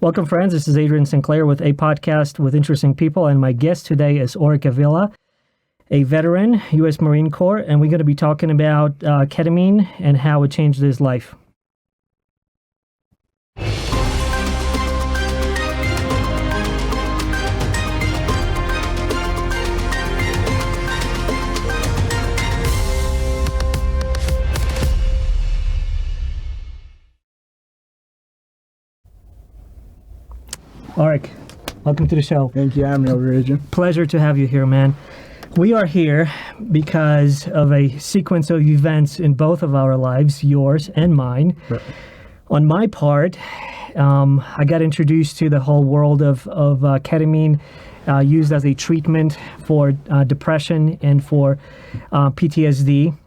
Welcome, friends. This is Adrian Sinclair with Apodcast with interesting people, and my guest today is Auric Avila, a veteran, U.S. Marine Corps, and we're going to be talking about ketamine and how it changed his life. Auric, welcome to the show. Thank you for having me over, Adrian. Pleasure to have you here, man. We are here because of a sequence of events in both of our lives, yours and mine. Right. On my part, I got introduced to the whole world of ketamine used as a treatment for depression and for PTSD.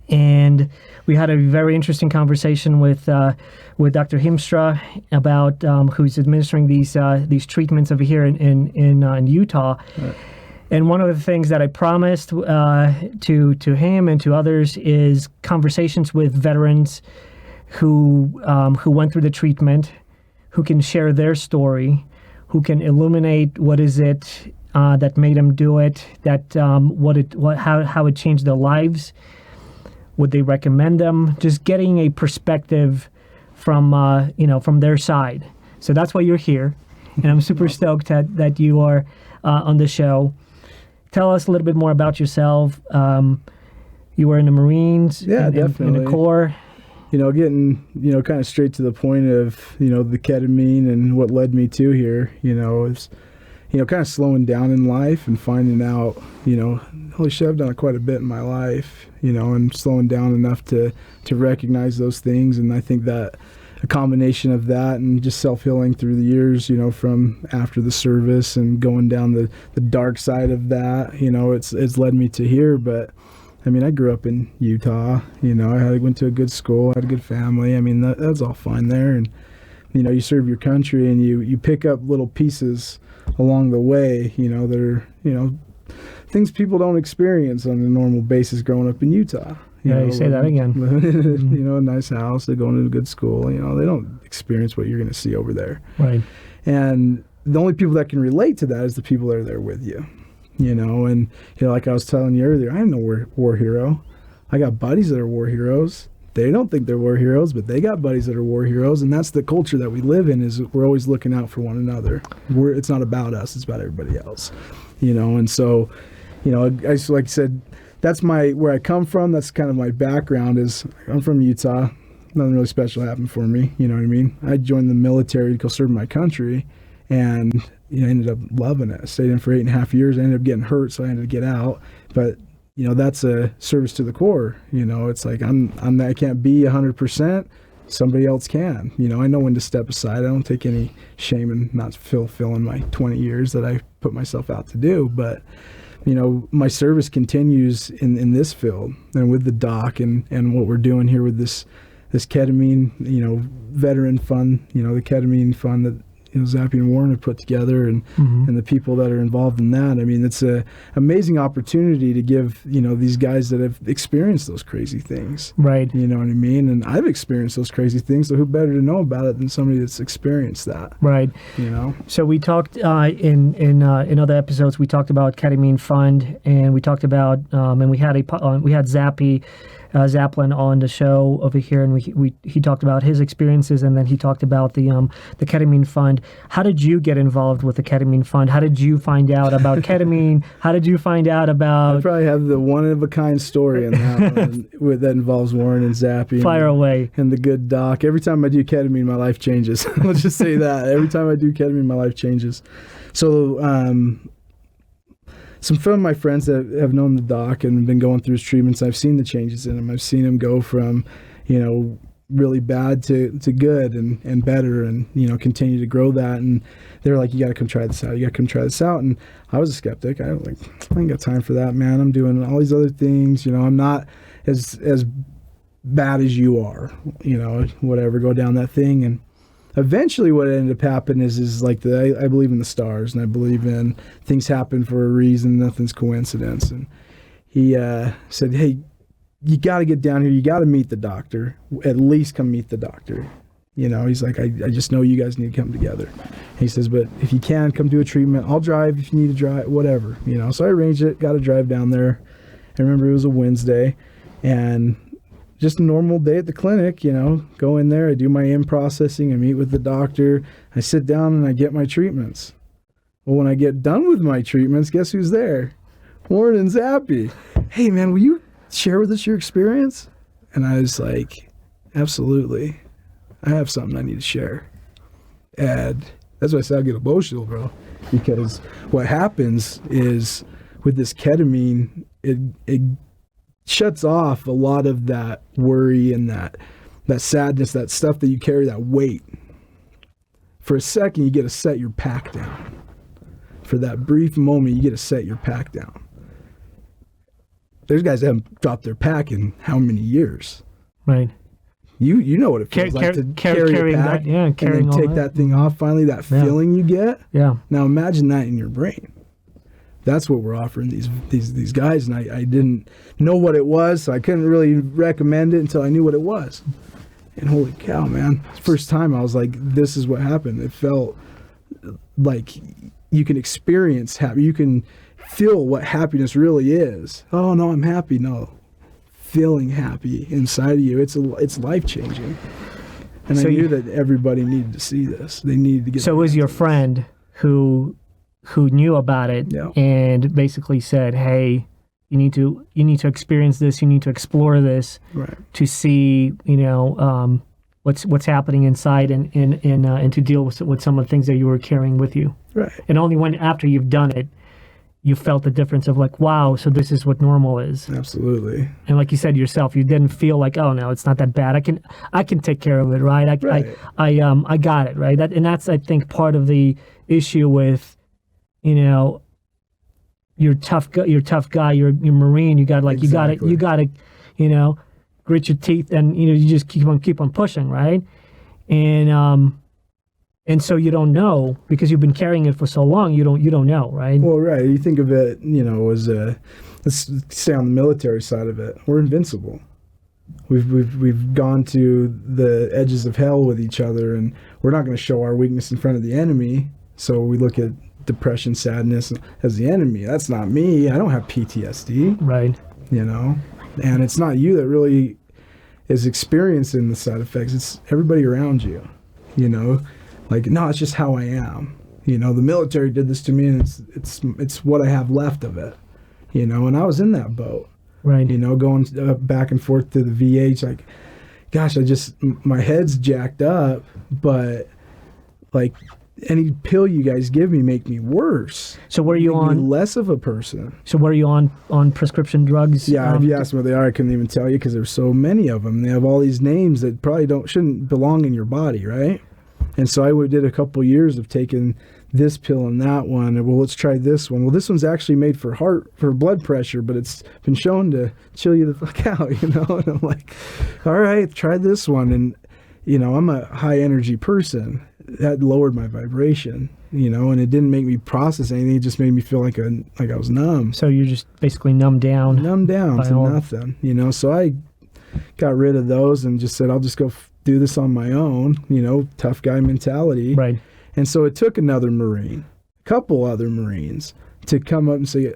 And we had a very interesting conversation with Dr. Himstra about who's administering these treatments over here in Utah. Right. And one of the things that I promised to him and to others is conversations with veterans who went through the treatment, who can share their story, who can illuminate what is it that made them do it, how it changed their lives. Would they recommend them? Just getting a perspective from their side. So that's why you're here, and I'm super stoked that you are on the show. Tell us a little bit more about yourself. You were in the Marines, definitely. In the Corps. Getting kind of straight to the point of the ketamine and what led me to here. Is kind of slowing down in life and finding out, holy shit, I've done quite a bit in my life, and slowing down enough to recognize those things. And I think that a combination of that and just self-healing through the years, from after the service and going down the dark side of that, it's led me to here. But I mean, I grew up in Utah, I went to a good school, had a good family. I mean, that's all fine there. And, you serve your country and you pick up little pieces along the way, that are, things people don't experience on a normal basis growing up in Utah. You say that again. A nice house, they're going to a good school, they don't experience what you're going to see over there. Right. And the only people that can relate to that is the people that are there with you, and, like I was telling you earlier, I am no war hero. I got buddies that are war heroes. They don't think they're war heroes, but they got buddies that are war heroes, and that's the culture that we live in. Is we're always looking out for one another. It's not about us; it's about everybody else, And so, like I said, that's where I come from. That's kind of my background. Is I'm from Utah. Nothing really special happened for me. You know what I mean? I joined the military to go serve my country, and I ended up loving it. I stayed in for 8.5 years. I ended up getting hurt, so I had to get out. But that's a service to the Corps. It's like I can't be 100%. Somebody else can. I know when to step aside. I don't take any shame in not fulfilling my 20 years that I put myself out to do. But, my service continues in this field and with the doc and what we're doing here with this ketamine, veteran fund, the Ketamine Fund that, Zappy and Warren have put together and the people that are involved in that. I mean, it's a amazing opportunity to give, these guys that have experienced those crazy things. Right. You know what I mean? And I've experienced those crazy things, so who better to know about it than somebody that's experienced that? Right. So we talked in other episodes, we talked about Ketamine Fund, and we talked about, and we had Zappy Zaplin on the show over here, and he talked about his experiences, and then he talked about the Ketamine Fund. How did you get involved with the Ketamine Fund? How did you find out about ketamine? How did you find out about? I probably have the one-of-a-kind story in that one that involves Warren and Zappy. Fire away. And the good doc. Every time I do ketamine, my life changes. Let's just say that. Every time I do ketamine, my life changes. So, some of my friends that have known the doc and been going through his treatments, I've seen the changes in him. I've seen him go from, really bad to good and better and, continue to grow that. And they're like, you got to come try this out. You got to come try this out. And I was a skeptic. I ain't got time for that, man. I'm doing all these other things. I'm not as bad as you are, whatever, go down that thing. And eventually what ended up happening is like I believe in the stars, and I believe in things happen for a reason, nothing's coincidence. And he said, hey, you got to get down here. You got to meet the doctor. At least come meet the doctor. You know, he's like, I just know you guys need to come together. He says, but if you can, come do a treatment. I'll drive if you need to drive, whatever, you know. So I arranged it, got to drive down there. I remember it was a Wednesday, and just a normal day at the clinic, you know, go in there, I do my in-processing, I meet with the doctor, I sit down and I get my treatments. Well, when I get done with my treatments, guess who's there? Warren and Zappy. Hey, man, will you share with us your experience? And I was like, absolutely. I have something I need to share. And that's why I said I get emotional, bro. Because what happens is with this ketamine, it shuts off a lot of that worry and that sadness, that stuff that you carry, that weight. For a second, you get to set your pack down. For that brief moment, you get to set your pack down. There's guys that haven't dropped their pack in how many years? Right. You know what it feels like to carry a pack and then take that thing off finally, that feeling you get. Yeah. Now imagine that in your brain. That's what we're offering these guys, and I didn't know what it was, so I couldn't really recommend it until I knew what it was. And holy cow, man. First time I was like, this is what happened. It felt like you can experience happy. You can feel what happiness really is. Oh, no, I'm happy. No. Feeling happy inside of you, it's life-changing. And so I knew that everybody needed to see this. They needed to get. So it was your friend who knew about it and basically said, "Hey, you need to experience this. You need to explore this to see, you know, what's happening inside and to deal with some of the things that you were carrying with you." Right. And only when after you've done it, you felt the difference of like, wow, so this is what normal is. Absolutely. And like you said yourself, you didn't feel like, oh no, it's not that bad. I can take care of it, right? I got it, right? That's I think part of the issue with, you know, you're a tough guy, you're Marine, you got to, you know, grit your teeth and, you know, you just keep on pushing, right? And so you don't know because you've been carrying it for so long. You don't know, right? Well, right. You think of it, you know, as let's stay on the military side of it. We're invincible. We've gone to the edges of hell with each other, and we're not going to show our weakness in front of the enemy. So we look at depression, sadness as the enemy. That's not me. I don't have PTSD. Right. You know, and it's not you that really is experiencing the side effects. It's everybody around you. You know. Like, no, it's just how I am. You know, the military did this to me, and it's what I have left of it. You know, and I was in that boat. Right. You know, going back and forth to the VH, like, gosh, my head's jacked up, but like any pill you guys give me make me worse. So were you on less of a person? So were you on prescription drugs? Yeah, if you asked me what they are, I couldn't even tell you because there's so many of them. They have all these names that probably shouldn't belong in your body, right? And so I did a couple years of taking this pill and that one. And well, let's try this one. Well, this one's actually made for blood pressure, but it's been shown to chill you the fuck out, you know? And I'm like, all right, try this one. And, you know, I'm a high energy person. That lowered my vibration, you know, and it didn't make me process anything. It just made me feel like I was numb. So you're just basically numbed down to nothing, you know? So I got rid of those and just said, I'll just go do this on my own, you know, tough guy mentality. Right. And so it took a couple other Marines to come up and say,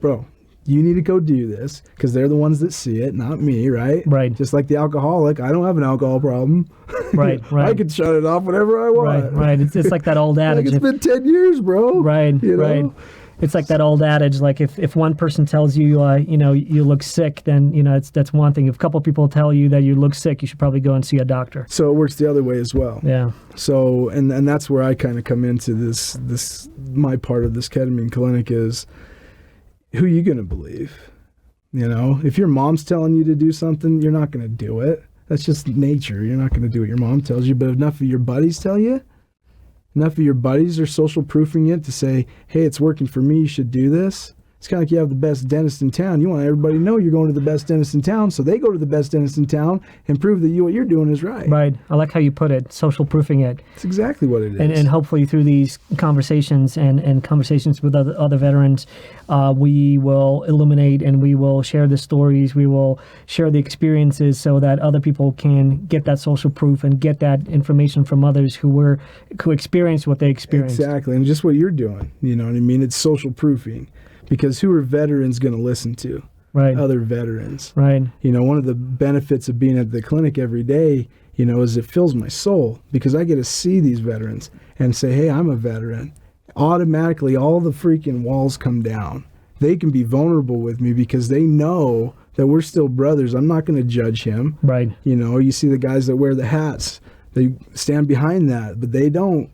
bro, you need to go do this because they're the ones that see it, not me, right? Right. Just like the alcoholic, I don't have an alcohol problem. Right, right. I can shut it off whenever I want. Right. It's like that old adage. Like it's been 10 years, bro. Right, you know? Right. It's like that old adage, like if one person tells you, you know, you look sick, then, you know, that's one thing. If a couple people tell you that you look sick, you should probably go and see a doctor. So it works the other way as well. Yeah. So, and that's where I kind of come into this, my part of this ketamine clinic is, who are you going to believe? You know, if your mom's telling you to do something, you're not going to do it. That's just nature. You're not going to do what your mom tells you. But if enough of your buddies tell you, enough of your buddies are social proofing it to say, hey, it's working for me, you should do this, It's kind of like you have the best dentist in town. You want everybody to know you're going to the best dentist in town, so they go to the best dentist in town and prove that what you're doing is right. Right. I like how you put it, social proofing it. It's exactly what it is. And hopefully through these conversations and conversations with other veterans, we will illuminate and we will share the stories, we will share the experiences so that other people can get that social proof and get that information from others who experienced what they experienced. Exactly. And just what you're doing, you know what I mean? It's social proofing. Because who are veterans going to listen to? Right. Other veterans. Right. You know, one of the benefits of being at the clinic every day, you know, is it fills my soul because I get to see these veterans and say, hey, I'm a veteran. Automatically, all the freaking walls come down. They can be vulnerable with me because they know that we're still brothers. I'm not going to judge him. Right. You know, you see the guys that wear the hats, they stand behind that, but they don't.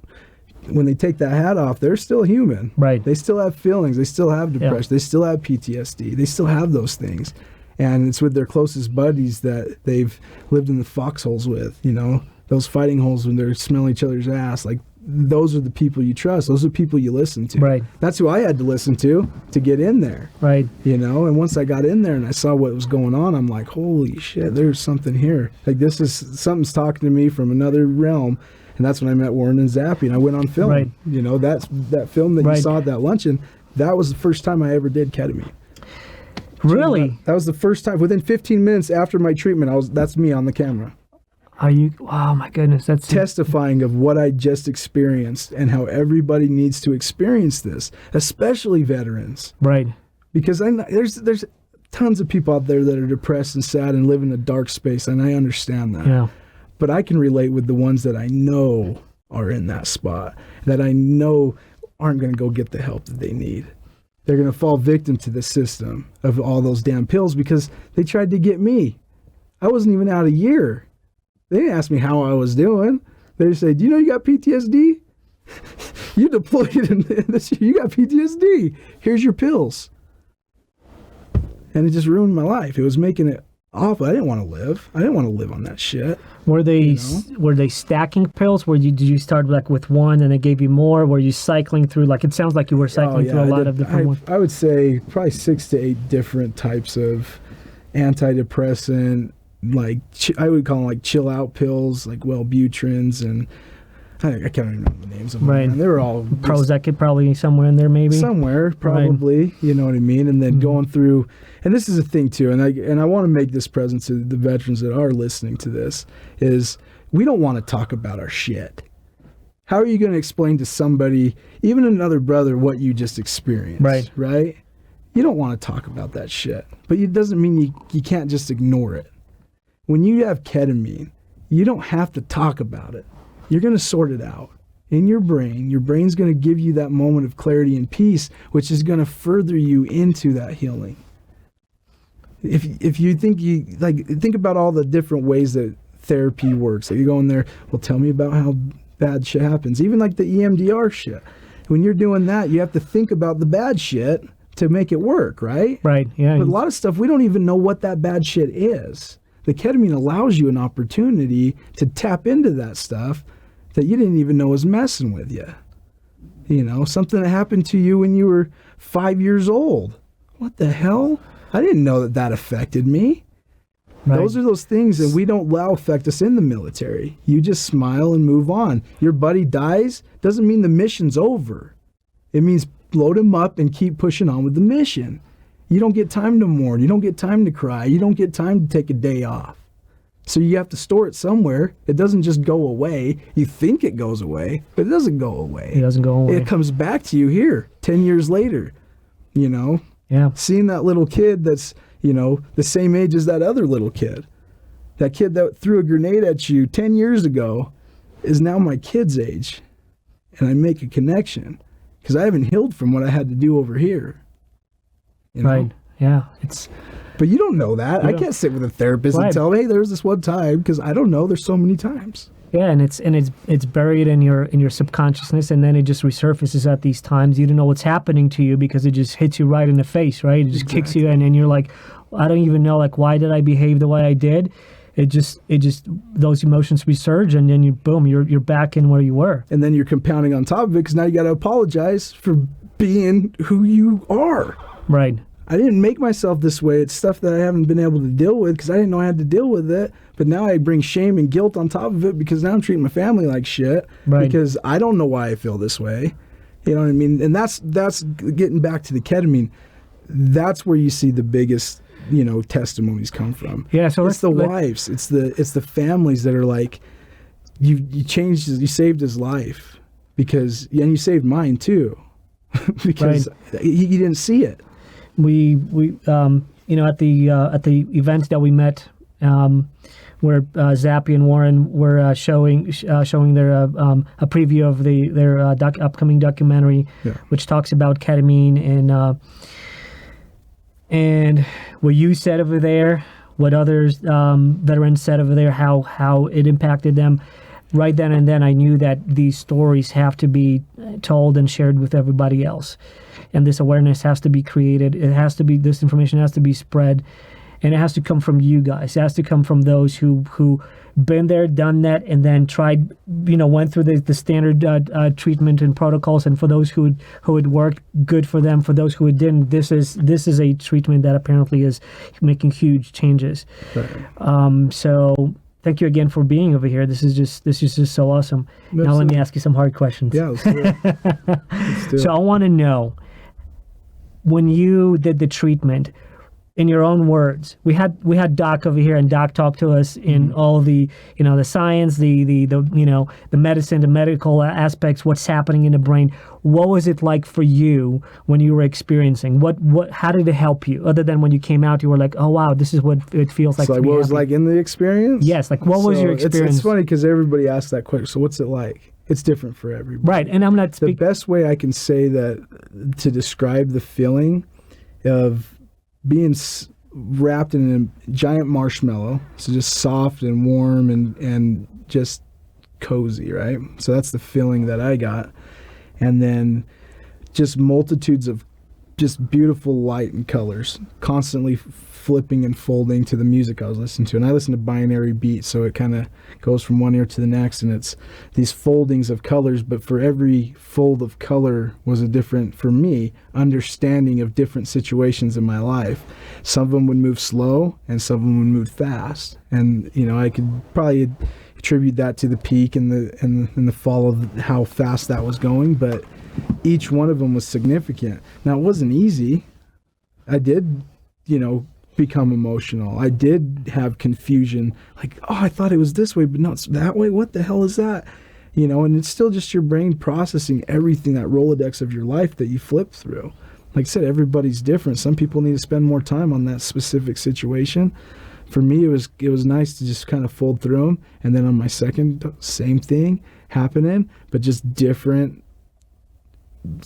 When they take that hat off, they're still human. Right. They still have feelings. They still have depression. They still have PTSD. They still have those things. And it's with their closest buddies that they've lived in the foxholes with, you know, those fighting holes when they're smelling each other's ass. Like, those are the people you trust. Those are the people you listen to. Right. That's who I had to listen to get in there. Right. You know, and once I got in there and I saw what was going on, I'm like, holy shit, there's something here. Like, something's talking to me from another realm. And that's when I met Warren and Zappy, and I went on film. Right. You know, that film that you saw at that luncheon, that was the first time I ever did ketamine. Really? That was the first time. Within 15 minutes after my treatment, that's me on the camera. Are you? Oh my goodness, that's testifying of what I just experienced and how everybody needs to experience this, especially veterans. Right. Because there's tons of people out there that are depressed and sad and live in a dark space, and I understand that. Yeah. But I can relate with the ones that I know are in that spot, that I know aren't going to go get the help that they need. They're going to fall victim to the system of all those damn pills because they tried to get me. I wasn't even out a year. They didn't ask me how I was doing. They just say, do you know you got PTSD? You deployed in this, you got PTSD. Here's your pills. And it just ruined my life. It was making it awful. I didn't want to live. I didn't want to live on that shit. Were they stacking pills? Did you start like with one and it gave you more? Were you cycling through, like, it sounds like you were cycling through a lot of different ones. I would say probably 6 to 8 different types of antidepressant, like I would call them like chill out pills, like Wellbutrins, and I can't even remember the names of them. Right. And they were all Prozac probably somewhere in there, maybe. Somewhere, probably. Right. You know what I mean? And then going through, and this is a thing too, and I want to make this present to the veterans that are listening to this, is we don't want to talk about our shit. How are you going to explain to somebody, even another brother, what you just experienced? Right. Right? You don't want to talk about that shit. But it doesn't mean you can't just ignore it. When you have ketamine, you don't have to talk about it. You're going to sort it out in your brain. Your brain's going to give you that moment of clarity and peace, which is going to further you into that healing. If you think about all the different ways that therapy works. Like you go in there, well, tell me about how bad shit happens. Even like the EMDR shit. When you're doing that, you have to think about the bad shit to make it work, right? Right, yeah. But a lot of stuff, we don't even know what that bad shit is. The ketamine allows you an opportunity to tap into that stuff that you didn't even know was messing with you. You know, something that happened to you when you were 5 years old. What the hell? I didn't know that affected me. Right. Those are those things that we don't allow affect us in the military. You just smile and move on. Your buddy dies, doesn't mean the mission's over. It means load him up and keep pushing on with the mission. You don't get time to mourn. You don't get time to cry. You don't get time to take a day off. So you have to store it somewhere. It doesn't just go away. You think it goes away, but it doesn't go away. It doesn't go away. It comes back to you here 10 years later, you know? Yeah. Seeing that little kid that's, you know, the same age as that other little kid. That kid that threw a grenade at you 10 years ago is now my kid's age. And I make a connection because I haven't healed from what I had to do over here. You know? Right. Yeah. But you don't know that. I can't sit with a therapist and tell them, hey, there's this one time, because I don't know. There's so many times. Yeah, and it's buried in your subconsciousness, and then it just resurfaces at these times. You don't know what's happening to you because it just hits you right in the face, right? It just kicks you, and then you're like, I don't even know, like, why did I behave the way I did? It just those emotions resurge, and then you're back in where you were. And then you're compounding on top of it because now you got to apologize for being who you are. Right. I didn't make myself this way. It's stuff that I haven't been able to deal with because I didn't know I had to deal with it. But now I bring shame and guilt on top of it because now I'm treating my family like shit because I don't know why I feel this way. You know what I mean? And that's getting back to the ketamine. That's where you see the biggest, testimonies come from. Yeah. So it's the wives. It's the families that are like, you saved his life and you saved mine too, because he didn't see it. We at the event that we met, where Zappy and Warren were showing their a preview of their upcoming documentary, which talks about ketamine and what you said over there, what others veterans said over there, how it impacted them. Right then and then, I knew that these stories have to be told and shared with everybody else. And this awareness has to be created. This information has to be spread, and it has to come from you guys. It has to come from those who been there, done that, and then tried, went through the standard treatment and protocols. And for those who had worked, good for them. For those who didn't, this is a treatment that apparently is making huge changes. Right. So thank you again for being over here. This is just so awesome. Absolutely. Now let me ask you some hard questions. Yeah, let's do it. So I want to know, when you did the treatment, in your own words, we had Doc over here, and Doc talked to us in all the the science, the medicine, the medical aspects, what's happening in the brain. What was it like for you when you were experiencing? How did it help you? Other than when you came out, you were like, oh wow, this is what it feels like. So what was like in the experience? Yes, like what was your experience? It's funny because everybody asks that question. So what's it like? It's different for everybody. Right, and I'm not the best way I can say that to describe the feeling of being wrapped in a giant marshmallow, so just soft and warm and just cozy, right? So that's the feeling that I got. And then just multitudes of just beautiful light and colors, constantly flipping and folding to the music I was listening to. And I listen to binary beats, so it kind of goes from one ear to the next, and it's these foldings of colors, but for every fold of color was a different, for me, understanding of different situations in my life. Some of them would move slow, and some of them would move fast. And, I could probably attribute that to the peak and the fall of how fast that was going, but each one of them was significant. Now, it wasn't easy. I did, become emotional. I did have confusion, like, oh, I thought it was this way, but not that way. What the hell is that? And it's still just your brain processing everything, that Rolodex of your life that you flip through. Like I said, everybody's different. Some people need to spend more time on that specific situation. For me, it was nice to just kind of fold through them. And then on my second, same thing happening, but just different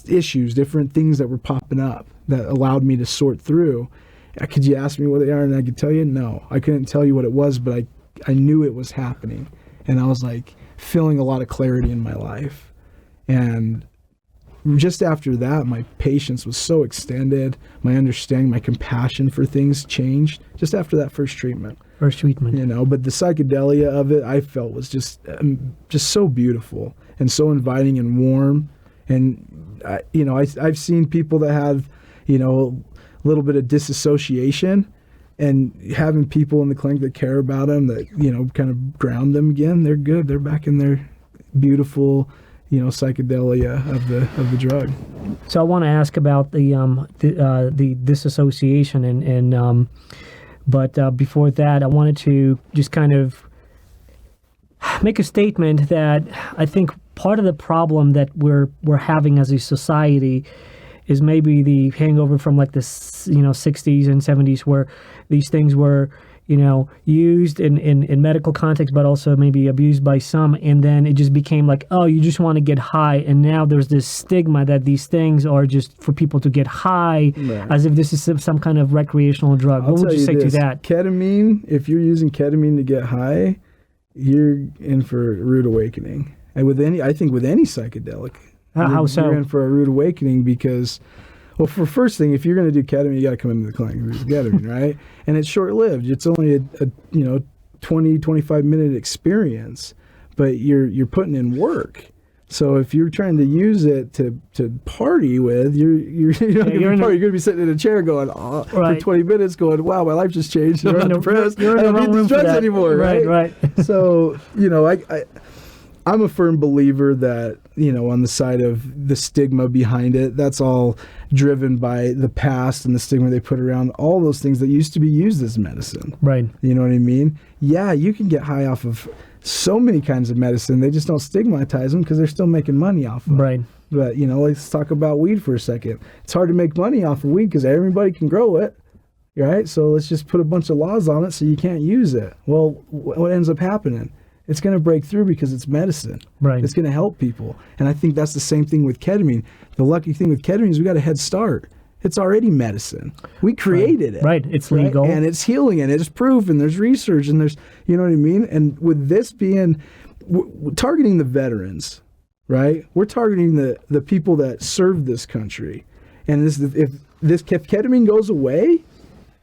issues, different things that were popping up that allowed me to sort through. Could you ask me what they are and I could tell you? No, I couldn't tell you what it was, but I knew it was happening. And I was like feeling a lot of clarity in my life. And just after that, my patience was so extended. My understanding, my compassion for things changed just after that first treatment. But the psychedelia of it, I felt was just so beautiful and so inviting and warm. And I've seen people that have, a little bit of disassociation, and having people in the clinic that care about them, that, kind of ground them again, they're good. They're back in their beautiful, psychedelia of the drug. So I want to ask about the disassociation but before that, I wanted to just kind of make a statement that I think part of the problem that we're having as a society is maybe the hangover from like the 60s and 70s, where these things were used in medical context, but also maybe abused by some, and then it just became like, oh, you just want to get high, and now there's this stigma that these things are just for people to get high, as if this is some kind of recreational drug. What would you say to that? Ketamine, if you're using ketamine to get high, you're in for a rude awakening. And I think with any psychedelic, how so? You're in for a rude awakening because, well, for first thing, if you're going to do ketamine, you got to come into the clinic and do ketamine, right? And it's short-lived. It's only a 20, 25-minute experience, but you're putting in work. So if you're trying to use it to party with, you're going to be sitting in a chair going for 20 minutes going, wow, my life just changed. I'm not depressed. I don't need these drugs anymore. Right. So, I'm a firm believer that, on the side of the stigma behind it, that's all driven by the past and the stigma they put around all those things that used to be used as medicine. Right. You know what I mean? Yeah, you can get high off of so many kinds of medicine. They just don't stigmatize them because they're still making money off of them. Right. But, let's talk about weed for a second. It's hard to make money off of weed because everybody can grow it, right? So let's just put a bunch of laws on it so you can't use it. Well, what ends up happening? It's going to break through because it's medicine. Right. It's going to help people. And I think that's the same thing with ketamine. The lucky thing with ketamine is we got a head start. It's already medicine. We created it. Right. It's legal. And it's healing, and it's proven. There's research, and there's, you know what I mean? And with this being, targeting the veterans, right? We're targeting the people that serve this country. And if ketamine goes away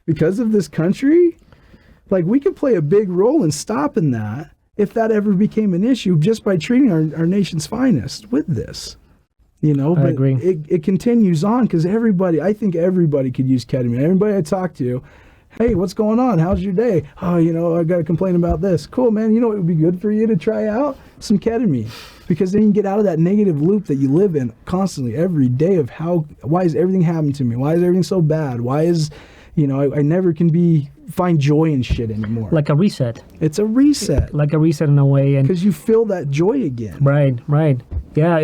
because of this country, like, we could play a big role in stopping that if that ever became an issue just by treating our nation's finest with this. But I agree. It continues on because I think everybody could use ketamine. Everybody I talk to, hey, what's going on? How's your day? Oh, I got to complain about this. Cool, man. You know what would be good for you to try out? Some ketamine. Because then you can get out of that negative loop that you live in constantly every day of why is everything happening to me? Why is everything so bad? Why is, I never can find joy in shit anymore. Like a reset. It's a reset. Like a reset in a way. Because you feel that joy again. Right. Yeah,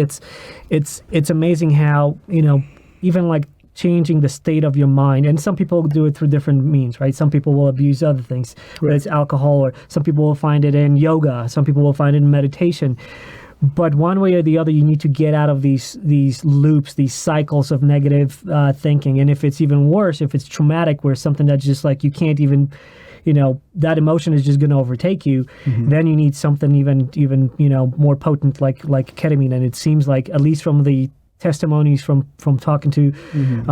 it's amazing how, even like changing the state of your mind, and some people do it through different means, right? Some people will abuse other things, whether it's alcohol, or some people will find it in yoga, some people will find it in meditation. But one way or the other, you need to get out of these loops, these cycles of negative thinking. And if it's even worse, if it's traumatic, where something that's just like you can't even, that emotion is just going to overtake you, then you need something even more potent like ketamine. And it seems like, at least from the testimonies from talking to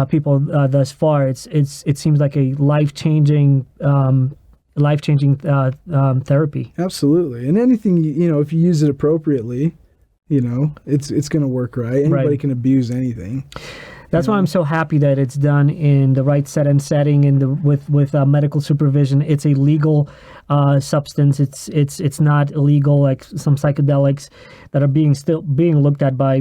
people thus far, it seems like a life-changing therapy. Absolutely. And anything, if you use it appropriately, it's going to work right. Anybody can abuse anything. That's why I'm so happy that it's done in the right setting and with medical supervision. It's a legal substance. It's not illegal like some psychedelics that are still being looked at by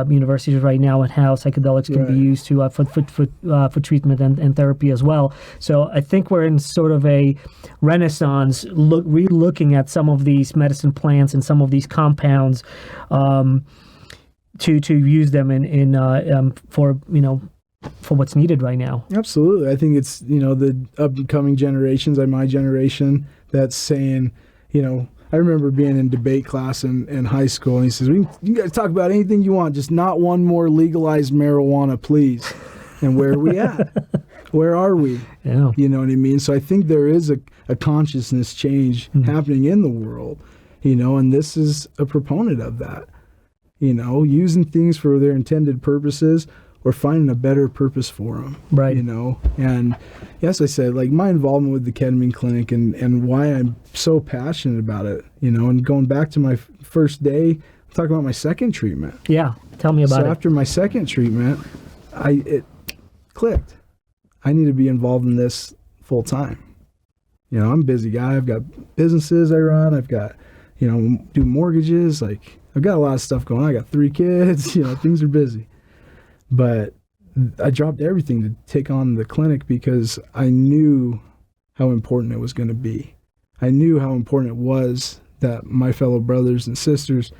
universities right now, and how psychedelics can be used to for treatment and therapy as well. So I think we're in sort of a renaissance, re-looking at some of these medicine plants and some of these compounds. To use them for what's needed right now. Absolutely. I think it's, the upcoming generations, like my generation, that's saying, I remember being in debate class in high school, and he says, you guys talk about anything you want, just not one more legalized marijuana, please. And where are we at? Where are we? Yeah. You know what I mean? So I think there is a consciousness change happening in the world, and this is a proponent of that. Using things for their intended purposes, or finding a better purpose for them. Right. And yes, I said, like, my involvement with the ketamine clinic and why I'm so passionate about it, and going back to my first day, talking about my second treatment. Yeah. Tell me about it. So after my second treatment, it clicked. I need to be involved in this full time. I'm a busy guy. I've got businesses I run. I've got, do mortgages, like, I've got a lot of stuff going on. I got 3 kids, things are busy. But I dropped everything to take on the clinic because I knew how important it was going to be. I knew how important it was that my fellow brothers and sisters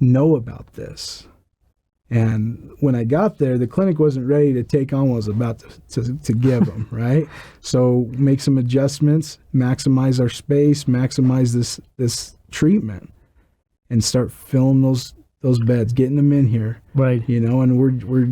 know about this. And when I got there, the clinic wasn't ready to take on what I was about to give them, right? So make some adjustments, maximize our space, maximize this treatment. And start filling those beds, getting them in here, right? And we're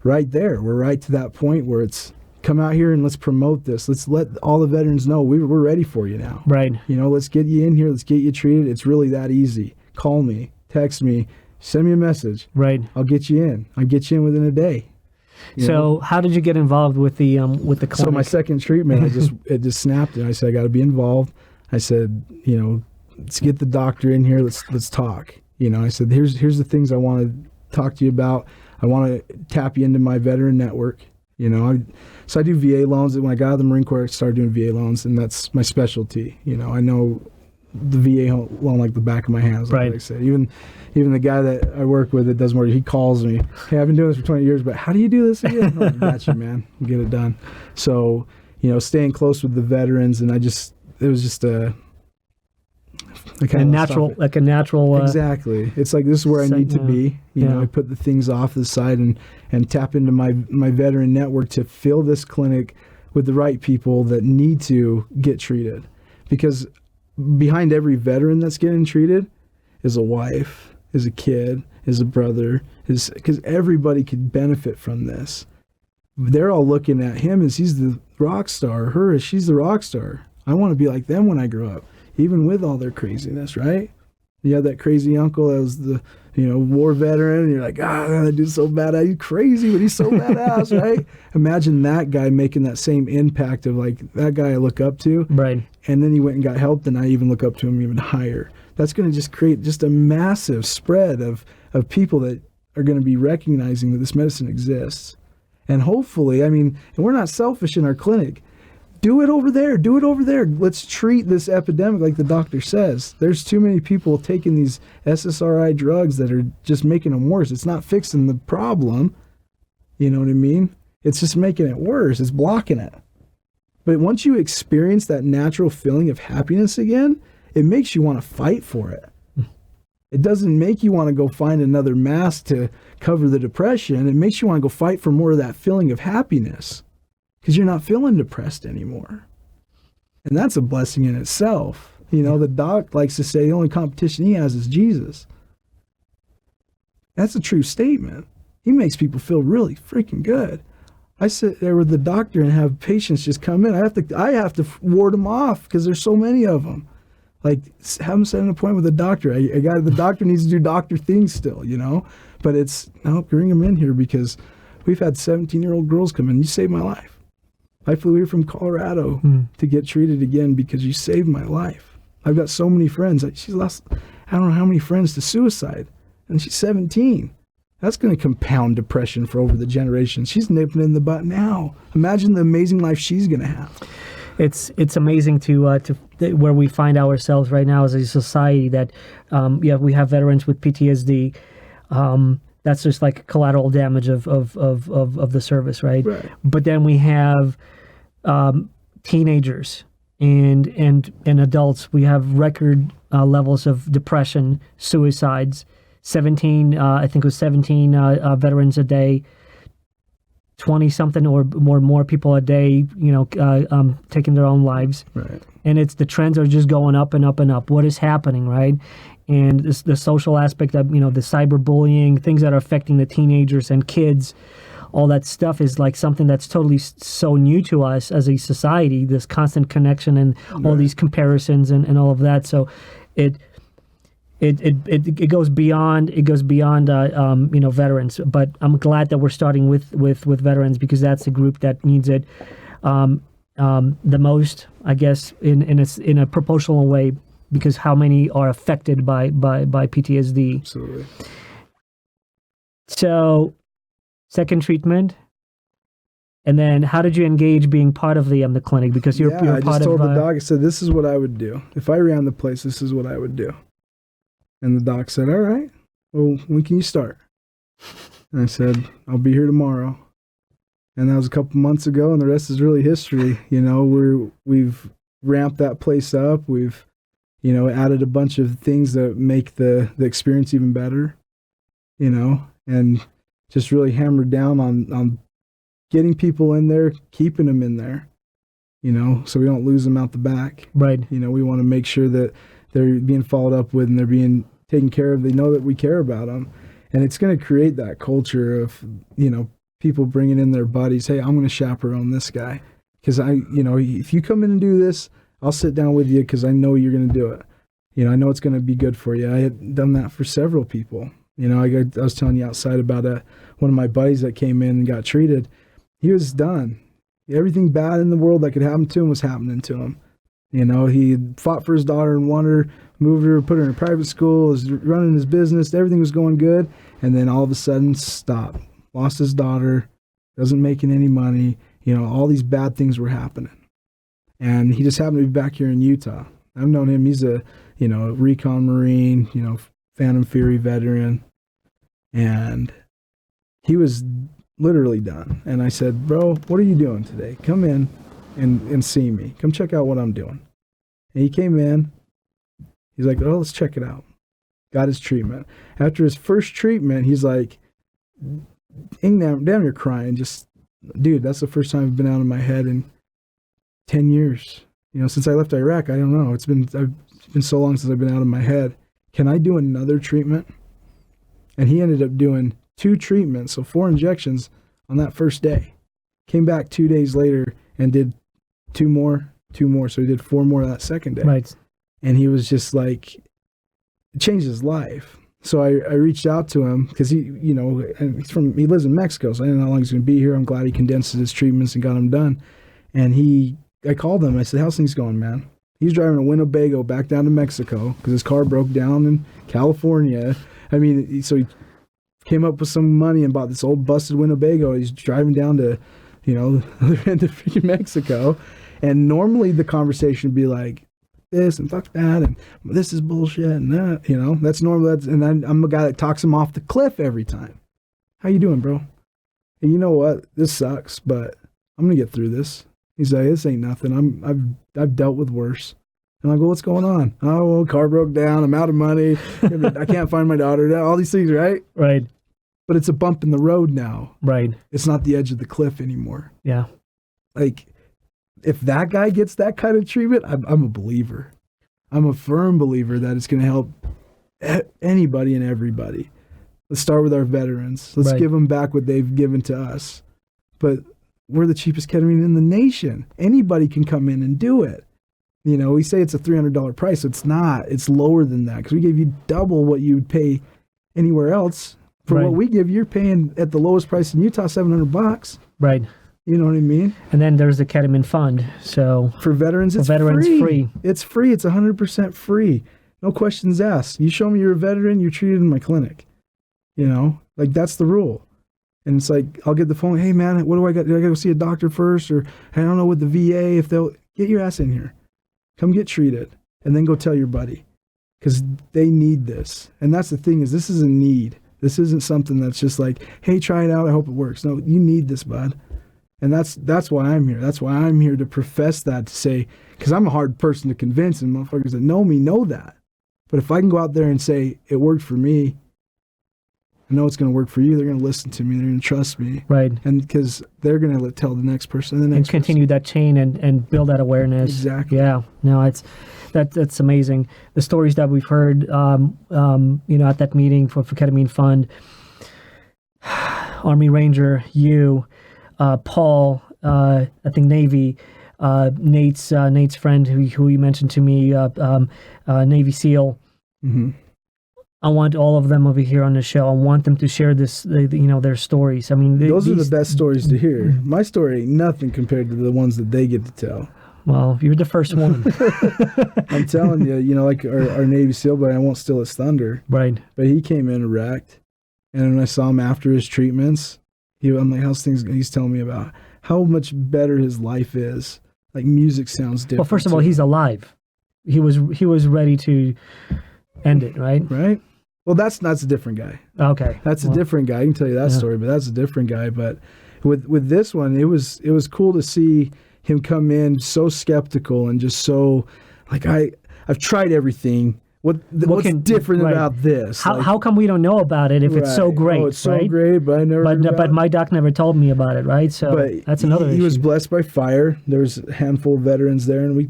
right there. We're right to that point where it's come out here and let's promote this. Let's let all the veterans know we're ready for you now, right? Let's get you in here. Let's get you treated. It's really that easy. Call me, text me, send me a message. Right. I'll get you in. I'll get you in within a day. So how did you get involved with the clinic? So my second treatment, it just snapped, and I said I got to be involved. I said, let's get the doctor in here. Let's talk. You know, I said, here's the things I want to talk to you about. I want to tap you into my veteran network. You know, so I do VA loans. When I got out of the Marine Corps, I started doing VA loans, and that's my specialty. You know, I know the VA loan like the back of my hands, like I said. Even the guy that I work with that does more, he calls me, hey, I've been doing this for 20 years, but how do you do this again? I got you, man. We'll get it done. So, you know, staying close with the veterans, and it was just a natural. Exactly. It's like, this is where I need to be. You know, I put the things off to the side and tap into my veteran network to fill this clinic with the right people that need to get treated. Because behind every veteran that's getting treated is a wife, is a kid, is a brother, because everybody could benefit from this. They're all looking at him as he's the rock star, her as she's the rock star. I want to be like them when I grow up, even with all their craziness, right? You have that crazy uncle that was the, you know, war veteran, and you're like, that dude's so badass. He's crazy, but he's so badass, right? Imagine that guy making that same impact of like, that guy I look up to. Right. And then he went and got help, and I even look up to him even higher. That's going to just create just a massive spread of people that are going to be recognizing that this medicine exists. And hopefully, I mean, and we're not selfish in our clinic. Do it over there. Do it over there. Let's treat this epidemic like the doctor says. There's too many people taking these SSRI drugs that are just making them worse. It's not fixing the problem. You know what I mean? It's just making it worse. It's blocking it. But once you experience that natural feeling of happiness again, it makes you want to fight for it. It doesn't make you want to go find another mask to cover the depression. It makes you want to go fight for more of that feeling of happiness because you're not feeling depressed anymore. And that's a blessing in itself. You know, the doc likes to say the only competition he has is Jesus. That's a true statement. He makes people feel really freaking good. I sit there with the doctor and have patients just come in. I have to ward them off because there's so many of them. Like, have them set an appointment with a doctor. The doctor needs to do doctor things still, you know. But bring them in here because we've had 17-year-old girls come in. You saved my life. I flew here from Colorado to get treated again because you saved my life. I've got so many friends. She's lost, I don't know how many friends to suicide, and she's 17. That's going to compound depression for over the generations. She's nipping in the butt now. Imagine the amazing life she's going to have. It's amazing to where we find ourselves right now as a society that we have veterans with PTSD. That's just like collateral damage of the service, right? But then we have teenagers and adults. We have record levels of depression, suicides. 17 veterans a day, 20-something or more people a day, taking their own lives. Right. And the trends are just going up and up and up. What is happening, right? And the social aspect of, the cyberbullying, things that are affecting the teenagers and kids, all that stuff is like something that's totally so new to us as a society, this constant connection and all these comparisons and all of that. So it goes beyond veterans, but I'm glad that we're starting with veterans because that's a group that needs it the most, I guess, in a proportional way, because how many are affected by PTSD. Absolutely. So, second treatment, and then how did you engage being part of the clinic? Because you're part of. I just told the doc, I said, this is what I would do if I ran the place. This is what I would do. And the doc said, all right, well, when can you start? And I said, I'll be here tomorrow. And that was a couple months ago, and the rest is really history. We've ramped that place up. We've, added a bunch of things that make the experience even better, and just really hammered down on getting people in there, keeping them in there, so we don't lose them out the back. Right. We want to make sure that they're being followed up with and they're being taken care of. They know that we care about them. And it's going to create that culture of, people bringing in their buddies. Hey, I'm going to chaperone this guy. Because if you come in and do this, I'll sit down with you because I know you're going to do it. I know it's going to be good for you. I had done that for several people. I was telling you outside about one of my buddies that came in and got treated. He was done. Everything bad in the world that could happen to him was happening to him. He fought for his daughter and won her moved her, put her in a private school, was running his business, everything was going good, and then all of a sudden stopped. Lost his daughter, wasn't making any money, all these bad things were happening. And he just happened to be back here in Utah. I've known him, he's a recon Marine, Phantom Fury veteran, and he was literally done. And I said, bro, what are you doing today? Come in and see me. Come check out what I'm doing. And he came in. He's like, oh, let's check it out. Got his treatment. After his first treatment, he's like, damn near crying. Just, dude, that's the first time I've been out of my head in 10 years. Since I left Iraq, I don't know. It's been so long since I've been out of my head. Can I do another treatment? And he ended up doing 2 treatments, so 4 injections on that first day. Came back 2 days later and did 2 more. So he did 4 more that second day. Right. And he was just like, it changed his life. So I reached out to him because he lives in Mexico, so I didn't know how long he's going to be here. I'm glad he condensed his treatments and got them done. And I called him. I said, how's things going, man? He's driving a Winnebago back down to Mexico because his car broke down in California. So he came up with some money and bought this old busted Winnebago. He's driving down to, the other end of freaking Mexico. And normally the conversation would be like this and fuck that and this is bullshit and that, that's normal. And I'm a guy that talks him off the cliff every time. How you doing, bro? And you know what? This sucks, but I'm gonna get through this. He's like, this ain't nothing. I've dealt with worse. And I go, what's going on? Oh, well, car broke down. I'm out of money. I can't find my daughter. All these things, right? Right. But it's a bump in the road now. Right. It's not the edge of the cliff anymore. Yeah. Like, if that guy gets that kind of treatment, I'm a believer. I'm a firm believer that it's going to help anybody and everybody. Let's start with our veterans. Let's give them back what they've given to us. But we're the cheapest ketamine in the nation. Anybody can come in and do it. We say it's a $300 price. It's not. It's lower than that because we gave you double what you would pay anywhere else. For what we give, you're paying at the lowest price in Utah, $700. Right. You know what I mean? And then there's the Ketamine Fund. So for veterans, it's free. It's free. It's 100% free. No questions asked. You show me you're a veteran, you're treated in my clinic. That's the rule. And it's like, I'll get the phone. Hey man, what do I got? Do I got to go see a doctor first? Or I don't know with the VA if they'll get your ass in here. Come get treated, and then go tell your buddy, because they need this. And that's the thing is, this is a need. This isn't something that's just like, hey, try it out. I hope it works. No, you need this, bud. And that's why I'm here. That's why I'm here to profess that, to say, because I'm a hard person to convince, and motherfuckers that know me know that. But if I can go out there and say, it worked for me, I know it's going to work for you. They're going to listen to me. They're going to trust me. Right. And because they're going to tell the next person, the next and continue that chain and build that awareness. Exactly. Yeah. No, that's amazing. The stories that we've heard, at that meeting for Ketamine Fund, Army Ranger, you, Paul, I think Navy, Nate's friend who you mentioned to me, Navy SEAL. Mm-hmm. I want all of them over here on the show. I want them to share their stories. I mean, those are the best stories to hear. My story ain't nothing compared to the ones that they get to tell. Well, you're the first one. I'm telling you, like our Navy SEAL, but I won't steal his thunder. Right. But he came in erect, and when I saw him after his treatments, I'm like, how's things? He's telling me about how much better his life is. Like, music sounds different. Well, first of all, he's alive. He was ready to end it, right? Right. Well, that's a different guy. Okay. That's a different guy. I can tell you that story, but that's a different guy. But with this one, it was cool to see him come in so skeptical and just so like, I've tried everything. What's different about this? How come we don't know about it if it's so great? Oh, it's so great, but I never. But my doc never told me about it, right? So that's another issue. He was blessed by fire. There was a handful of veterans there, and we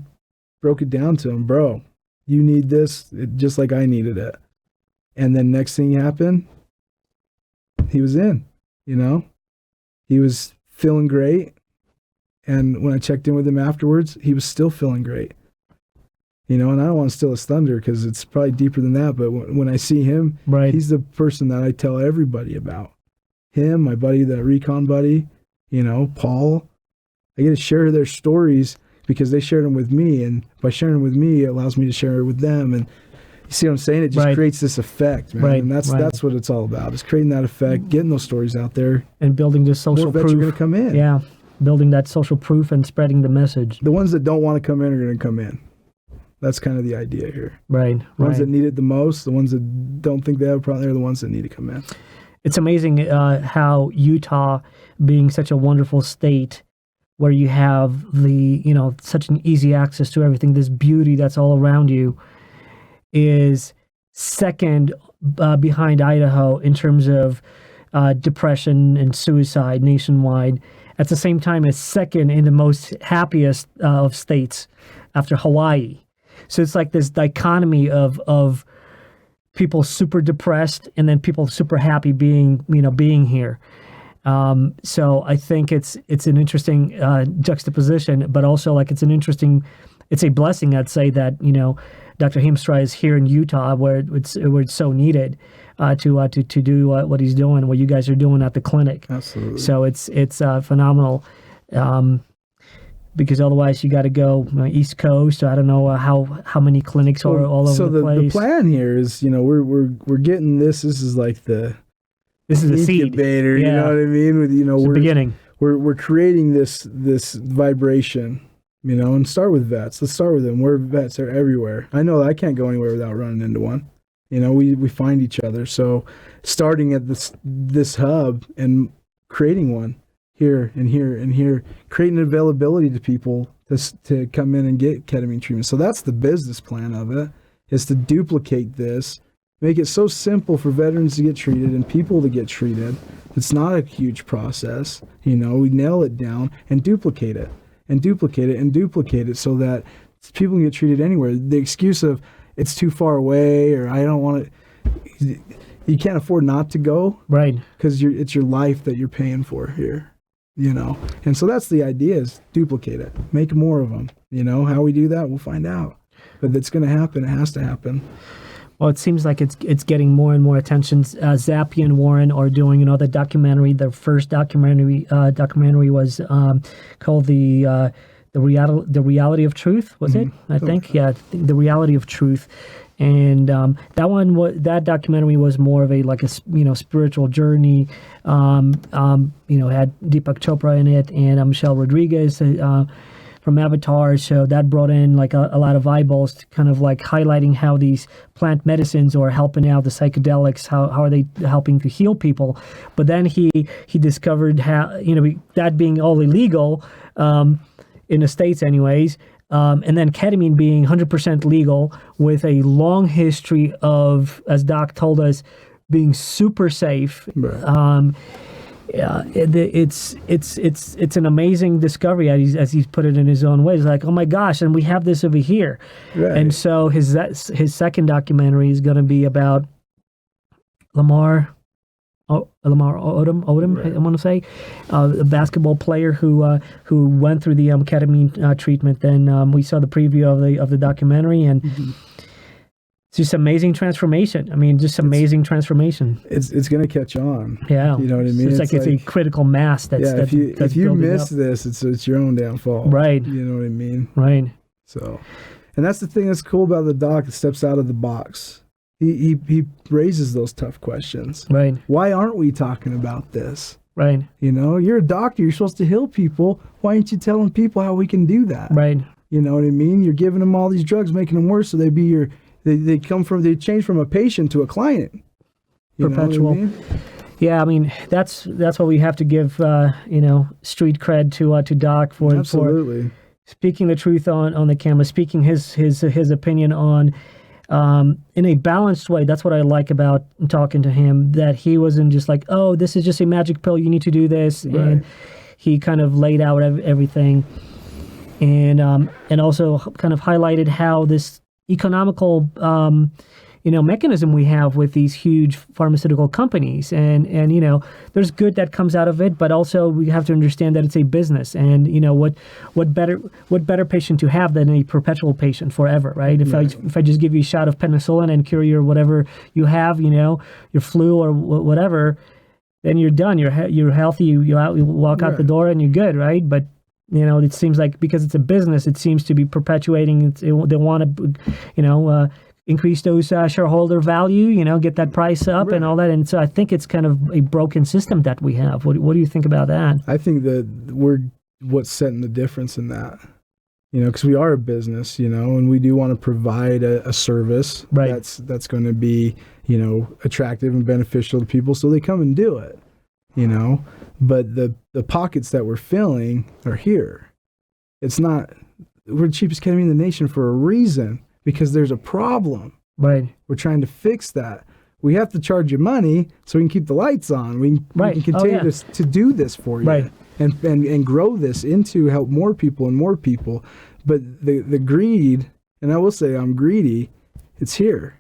broke it down to him, bro. You need this just like I needed it. And then next thing happened, he was in. He was feeling great, and when I checked in with him afterwards, he was still feeling great. And I don't want to steal his thunder because it's probably deeper than that. But when I see him, he's the person that I tell everybody about. Him, my buddy, the recon buddy, Paul. I get to share their stories because they shared them with me. And by sharing them with me, it allows me to share it with them. And You see what I'm saying? It just creates this effect, man. Right. And that's what it's all about. Is creating that effect, getting those stories out there, and building this social more proof. Are going to come in. Yeah, building that social proof and spreading the message. The ones that don't want to come in are going to come in. That's kind of the idea here. Right. The ones that need it the most, the ones that don't think they have a problem, they're the ones that need to come in. It's amazing how Utah, being such a wonderful state, where you have such an easy access to everything, this beauty that's all around you, is second behind Idaho in terms of depression and suicide nationwide. At the same time, it's second in the most happiest of states after Hawaii. So it's like this dichotomy of people super depressed and then people super happy being here. So I think it's an interesting juxtaposition, but also like it's a blessing, I'd say, that Dr. Heemstra is here in Utah where it's so needed to do what he's doing, what you guys are doing at the clinic. Absolutely. So it's phenomenal. Because otherwise you got to go East Coast. So I don't know how many clinics are all over the place. So the plan here is, we're getting this. This is like the seed. incubator. Yeah. You know what I mean? With it's the beginning. We're creating this vibration. And start with vets. Let's start with them. We're vets. They're everywhere. I know that I can't go anywhere without running into one. We find each other. So starting at this hub and creating one. Here and here and here, creating availability to people to come in and get ketamine treatment. So that's the business plan of it, is to duplicate this, make it so simple for veterans to get treated and people to get treated. It's not a huge process. We nail it down and duplicate it and duplicate it and duplicate it so that people can get treated anywhere. The excuse of it's too far away or I don't want to, you can't afford not to go. Right. Because it's your life that you're paying for here. And so that's the idea, is duplicate it, make more of them. How we do that, we'll find out, but it's going to happen. It has to happen. Well, it seems like it's getting more and more attention. Zappy and Warren are doing another documentary. Their first documentary was called the reality of truth. Was it? I think the reality of truth. And that documentary was more of a spiritual journey. Had Deepak Chopra in it and Michelle Rodriguez from Avatar. So that brought in a lot of eyeballs, to kind of highlighting how these plant medicines are helping out the psychedelics. How are they helping to heal people? But then he discovered how that being all illegal in the States, anyways. And then ketamine being 100% legal with a long history of, as Doc told us, being super safe. Right. It's an amazing discovery as he's put it in his own way. It's like, oh my gosh, and we have this over here. Right. And so his second documentary is going to be about Lamar Odom, right. I want to say, a basketball player who went through the ketamine treatment. Then we saw the preview of the documentary, and it's just amazing transformation. I mean, amazing transformation. It's going to catch on. Yeah, you know what I mean. So it's a critical mass. If you miss this, it's your own downfall. Right. You know what I mean. Right. So, and that's the thing that's cool about the doc. It steps out of the box. He raises those tough questions. Right. Why aren't we talking about this? Right. You're a doctor. You're supposed to heal people. Why aren't you telling people how we can do that? Right. You know what I mean? You're giving them all these drugs, making them worse, so they change from a patient to a client. Perpetual. I mean? Yeah, I mean that's what we have to give street cred to Doc for. Absolutely. For speaking the truth on the camera, speaking his opinion on. In a balanced way. That's what I like about talking to him, that he wasn't just like, oh, this is just a magic pill, you need to do this. Right. And he kind of laid out everything and also kind of highlighted how this economical mechanism we have with these huge pharmaceutical companies, and there's good that comes out of it, but also we have to understand that it's a business, and what better patient to have than a perpetual patient forever, right? If I just give you a shot of penicillin and cure your whatever you have, your flu or whatever, then you're done. You're healthy. You walk out the door and you're good, right? But it seems like because it's a business, it seems to be perpetuating. They want to, increase those shareholder value, get that price up and all that. And so I think it's kind of a broken system that we have. What do you think about that? I think that we're what's setting the difference in that. Because we are a business, and we do want to provide a service that's going to be, attractive and beneficial to people, so they come and do it, But the pockets that we're filling are here. It's not, we're the cheapest ketamine in the nation for a reason, because there's a problem. Right. We're trying to fix that. We have to charge you money so we can keep the lights on. We can continue to do this for you. Right. And grow this into help more people and more people. But the greed, and I will say I'm greedy, it's here.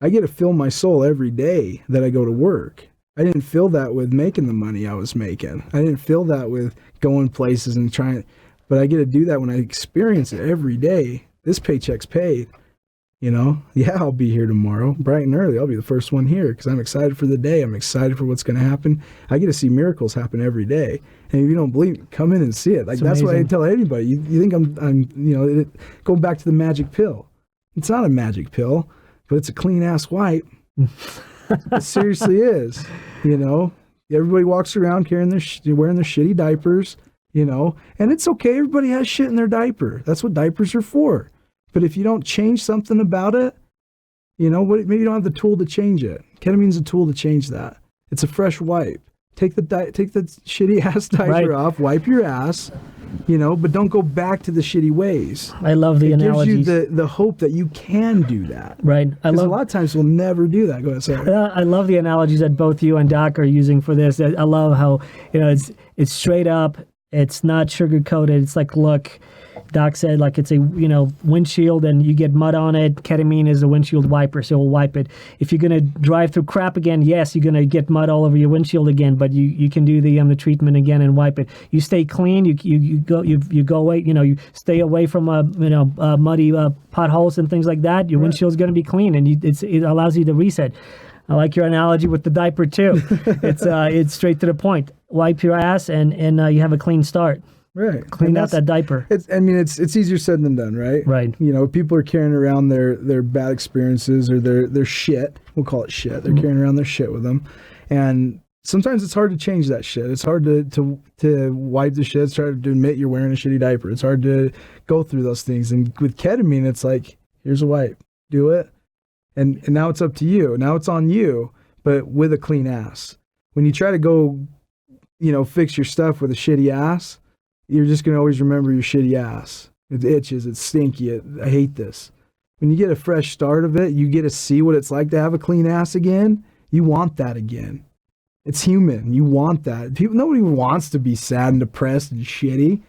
I get to fill my soul every day that I go to work. I didn't feel that with making the money I was making. I didn't feel that with going places and trying, but I get to do that when I experience it every day. This paycheck's paid. I'll be here tomorrow, bright and early. I'll be the first one here because I'm excited for the day. I'm excited for what's going to happen. I get to see miracles happen every day. And if you don't believe me, come in and see it. That's what I tell anybody. You think I'm going back to the magic pill. It's not a magic pill, but it's a clean ass wipe. It seriously is. Everybody walks around wearing their shitty diapers, and it's okay. Everybody has shit in their diaper. That's what diapers are for. But if you don't change something about it, maybe you don't have the tool to change it. Ketamine's a tool to change that. It's a fresh wipe. Take the shitty ass diaper off, wipe your ass, but don't go back to the shitty ways. I love the analogies. It gives you the hope that you can do that. Right. Because a lot of times we'll never do that. Go ahead, sorry. I love the analogies that both you and Doc are using for this. I love how, it's straight up. It's not sugar coated. It's like, look, Doc said, like, it's a windshield and you get mud on it. Ketamine is a windshield wiper, so it'll wipe it. If you're gonna drive through crap again, yes, you're gonna get mud all over your windshield again, but you can do the treatment again and wipe it. You stay clean. You go away. You stay away from muddy potholes and things like that. Your windshield's gonna be clean, and it allows you to reset. I like your analogy with the diaper too. It's straight to the point. Wipe your ass and you have a clean start. Right. Clean out that diaper. It's easier said than done, right? Right. People are carrying around their bad experiences or their shit. We'll call it shit. They're carrying around their shit with them. And sometimes it's hard to change that shit. It's hard to wipe the shit. It's hard to admit you're wearing a shitty diaper. It's hard to go through those things. And with ketamine, it's like, here's a wipe. Do it. And now it's up to you. Now it's on you, but with a clean ass. When you try to go, fix your stuff with a shitty ass, you're just going to always remember your shitty ass. It itches, it's stinky, I hate this. When you get a fresh start of it, you get to see what it's like to have a clean ass again. You want that again. It's human. You want that. Nobody wants to be sad and depressed and shitty.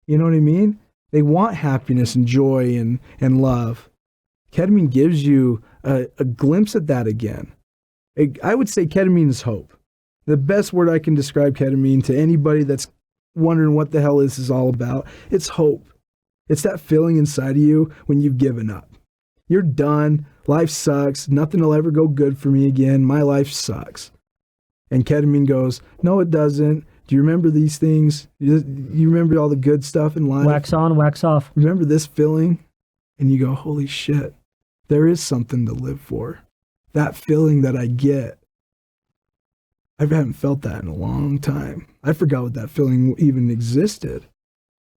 You know what I mean? They want happiness and joy and love. Ketamine gives you a glimpse at that again. I would say ketamine is hope. The best word I can describe ketamine to anybody that's wondering what the hell this is all about, it's hope. It's that feeling inside of you when you've given up. You're done. Life sucks. Nothing will ever go good for me again. My life sucks. And ketamine goes, no, it doesn't. Do you remember these things? You remember all the good stuff in life? Wax on, wax off. Remember this feeling? And you go, holy shit, there is something to live for. That feeling that I get, I haven't felt that in a long time. I forgot what that feeling even existed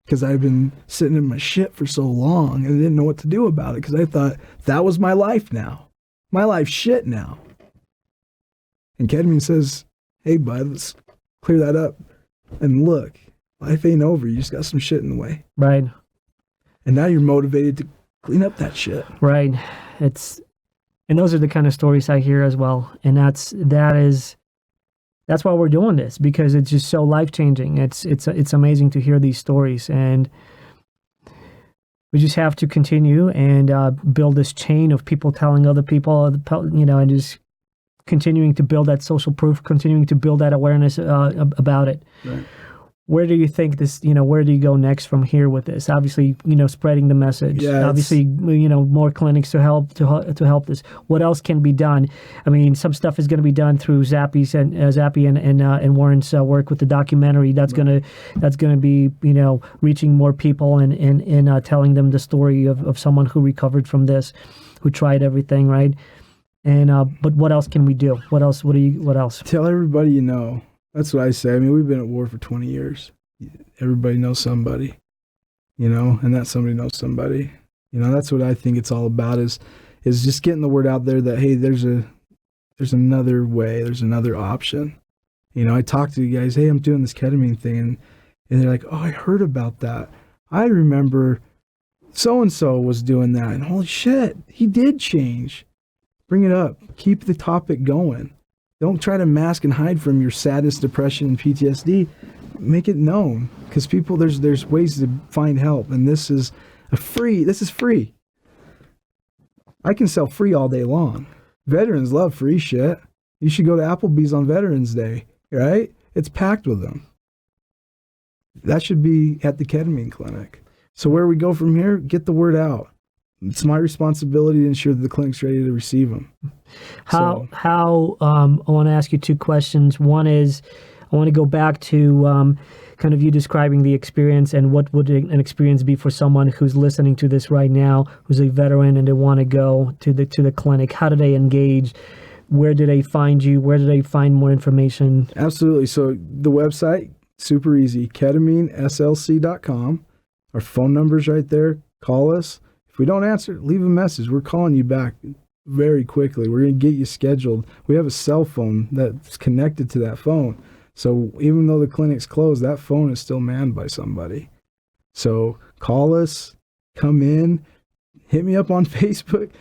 because I've been sitting in my shit for so long and I didn't know what to do about it because I thought that was my life now. My life's shit now. And ketamine says, hey, bud, let's clear that up. And look, life ain't over. You just got some shit in the way. Right. And now you're motivated to clean up that shit. Right. And those are the kind of stories I hear as well. And that's why we're doing this, because it's just so life-changing. It's amazing to hear these stories, and we just have to continue and build this chain of people telling other people, and just continuing to build that social proof, continuing to build that awareness about it. Right. Where do you think this, where do you go next from here with this? Obviously, spreading the message. Yeah, obviously, more clinics to help this. What else can be done? I mean, some stuff is going to be done through Zappy and Warren's work with the documentary. That's right. gonna be reaching more people and telling them the story of someone who recovered from this. who tried everything, right? And but what else can we do? What else? What else? Tell everybody you know. That's what I say. I mean, we've been at war for 20 years. Everybody knows somebody, and that somebody knows somebody. That's what I think it's all about is just getting the word out there that, hey, there's another way, there's another option. I talk to you guys, hey, I'm doing this ketamine thing, and they're like, oh, I heard about that. I remember so-and-so was doing that, and holy shit, he did change. Bring it up. Keep the topic going. Don't try to mask and hide from your sadness, depression, and PTSD. Make it known, because people, there's ways to find help, and this is free. I can sell free all day long. Veterans love free shit. You should go to Applebee's on Veterans Day, right? It's packed with them. That should be at the ketamine clinic. So where we go from here, get the word out. It's my responsibility to ensure that the clinic's ready to receive them. I want to ask you two questions. One is, I want to go back to kind of you describing the experience, and what would an experience be for someone who's listening to this right now, who's a veteran and they want to go to the clinic. How do they engage? Where do they find you? Where do they find more information? Absolutely. So the website, super easy, ketamineslc.com. Our phone number's right there. Call us. If we don't answer, leave a message. We're calling you back very quickly. We're going to get you scheduled. We have a cell phone that's connected to that phone. So even though the clinic's closed, that phone is still manned by somebody. So call us, come in, hit me up on Facebook,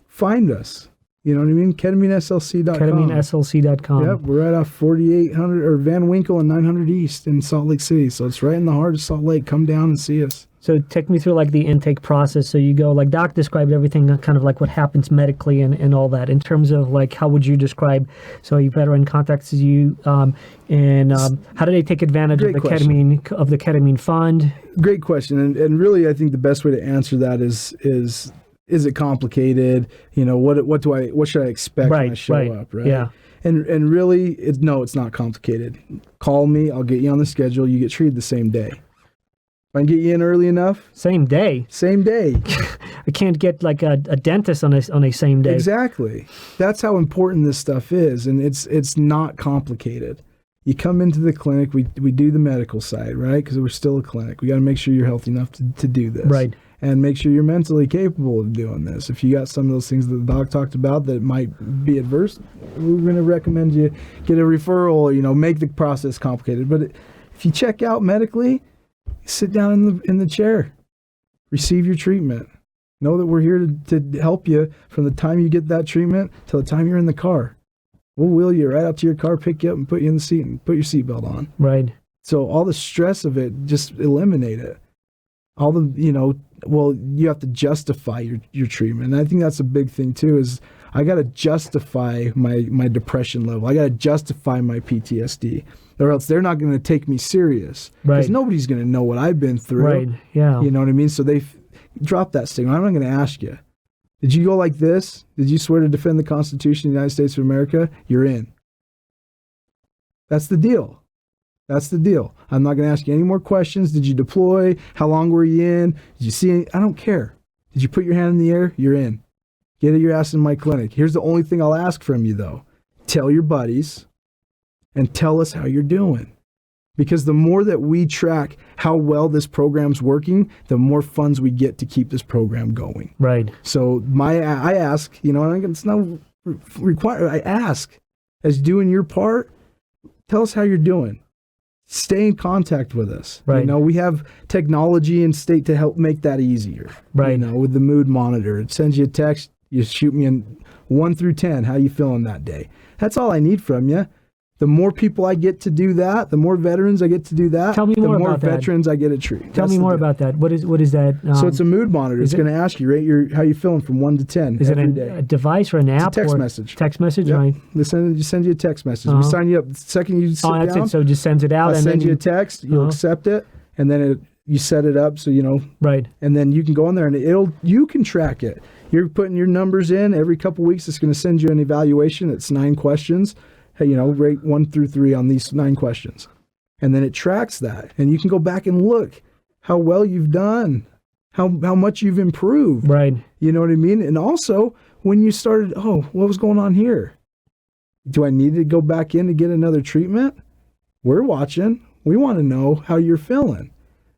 find us. You know what I mean? KetamineSLC.com. KetamineSLC.com. Yep, we're right off 4800 or Van Winkle and 900 East in Salt Lake City. So it's right in the heart of Salt Lake. Come down and see us. So take me through like the intake process. So you go, like Doc described everything, kind of like what happens medically and all that. In terms of like, how would you describe? So a veteran contacts you, and how do they take advantage of the Ketamine Fund? Great question, and really, I think the best way to answer that is it complicated? What should I expect when I show up? Right. Yeah. And really, it's not complicated. Call me. I'll get you on the schedule. You get treated the same day. If I can get you in early enough. Same day. I can't get like a dentist on a same day. Exactly. That's how important this stuff is, and it's not complicated. You come into the clinic. We do the medical side, right? Because we're still a clinic. We got to make sure you're healthy enough to do this. Right. And make sure you're mentally capable of doing this. If you got some of those things that the doc talked about that might be adverse, we're going to recommend you get a referral, make the process complicated. But if you check out medically, sit down in the chair, receive your treatment. Know that we're here to help you from the time you get that treatment till the time you're in the car. We'll wheel you right out to your car, pick you up, and put you in the seat and put your seatbelt on. Right. So all the stress of it, just eliminate it. All the, you have to justify your treatment. And I think that's a big thing too, is I got to justify my depression level. I got to justify my PTSD, or else they're not going to take me serious. Right. Because nobody's going to know what I've been through. Right, yeah. You know what I mean? So they drop that stigma. I'm not going to ask you, did you go like this? Did you swear to defend the Constitution of the United States of America? You're in. That's the deal. I'm not going to ask you any more questions. Did you deploy? How long were you in? Did you see any? I don't care. Did you put your hand in the air? You're in. Get your ass in my clinic. Here's the only thing I'll ask from you, though. Tell your buddies and tell us how you're doing. Because the more that we track how well this program's working, the more funds we get to keep this program going. Right. So I ask, it's not required. I ask, as doing your part, tell us how you're doing. Stay in contact with us. Right. We have technology in state to help make that easier. Right. With the mood monitor. It sends you a text. You shoot me in 1 through 10. How you feeling that day? That's all I need from you. The more people I get to do that, the more veterans I get to do that, Tell me more the more about that. veterans I get to treat. Tell me more about that. What is that? So it's a mood monitor. It's going to ask you, rate how you feeling from 1 to 10 is every it day. A device or an app? It's a text or message. Text message, Yep. right? They send you a text message. We sign you up. The second you sit that's down, it. So it just sends it out. I'll and send then you a text. You'll accept it, and then you set it up so Right. And then you can go in there, and you can track it. You're putting your numbers in every couple weeks. It's going to send you an evaluation. It's 9 questions. Hey, rate 1 through 3 on these 9 questions. And then it tracks that. And you can go back and look how well you've done, how much you've improved. Right. You know what I mean? And also when you started, oh, what was going on here? Do I need to go back in to get another treatment? We're watching. We want to know how you're feeling.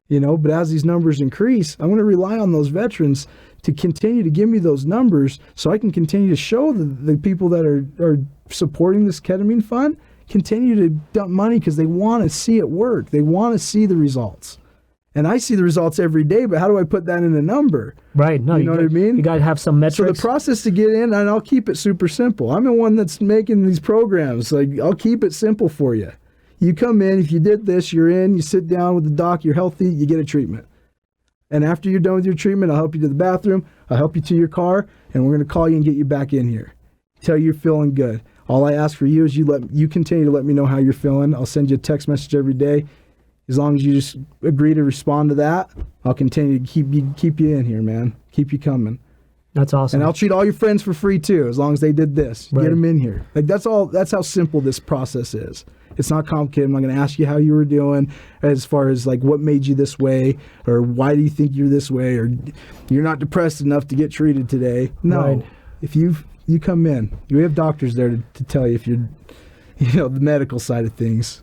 You know, but as these numbers increase, I'm going to rely on those veterans to continue to give me those numbers so I can continue to show the people that are supporting this Ketamine Fund, continue to dump money because they want to see it work. They want to see the results. And I see the results every day, but how do I put that in a number? Right. No, you know what I mean? You got to have some metrics. So the process to get in, and I'll keep it super simple. I'm the one that's making these programs. Like, I'll keep it simple for you. You come in, if you did this, you're in, you sit down with the doc, you're healthy, you get a treatment. And after you're done with your treatment, I'll help you to the bathroom, I'll help you to your car, and we're going to call you and get you back in here. Tell you you're feeling good. All I ask for you is you continue to let me know how you're feeling. I'll send you a text message every day. As long as you just agree to respond to that, I'll continue to keep you in here, man. Keep you coming. That's awesome. And I'll treat all your friends for free too, as long as they did this. Right. Get them in here. Like, that's how simple this process is. It's not complicated. I'm not going to ask you how you were doing as far as like what made you this way, or why do you think you're this way, or you're not depressed enough to get treated today. No. Right. If you come in, we have doctors there to tell you if you're, the medical side of things.